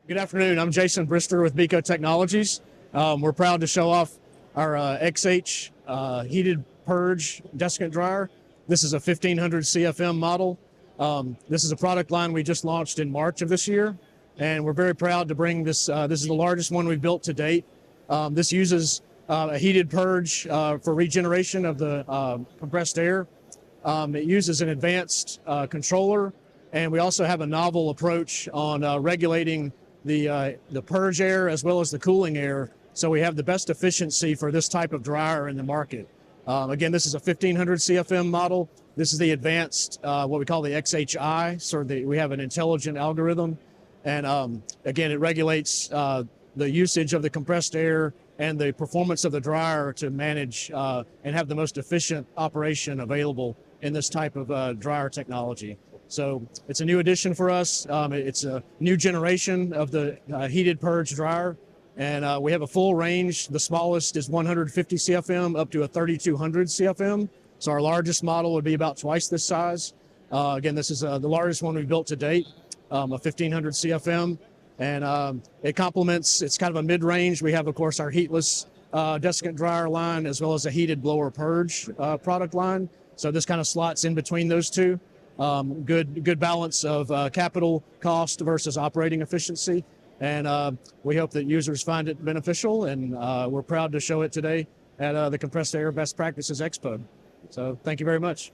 Good afternoon. I'm Jason Brister with BEKO Technologies. We're proud to show off our XH heated purge desiccant dryer. This is a 1500 CFM model. This is a product line we just launched in March of this year, and we're very proud to bring this. This is the largest one we've built to date. This uses a heated purge for regeneration of the compressed air. It uses an advanced controller, and we also have a novel approach on regulating the purge air as well as the cooling air, so we have the best efficiency for this type of dryer in the market. Again, this is a 1500 CFM model. This is the advanced, what we call the XHI, so we have an intelligent algorithm, and again, it regulates the usage of the compressed air and the performance of the dryer to manage and have the most efficient operation available in this type of dryer technology. So it's a new addition for us. It's a new generation of the heated purge dryer, and we have a full range. The smallest is 150 CFM up to a 3200 CFM. So our largest model would be about twice this size. Again, this is the largest one we've built to date, a 1500 CFM, and it complements, it's kind of a mid-range. We have, of course, our heatless desiccant dryer line as well as a heated blower purge product line. So this kind of slots in between those two. Good balance of capital cost versus operating efficiency, and we hope that users find it beneficial, and we're proud to show it today at the Compressed Air Best Practices Expo. So thank you very much.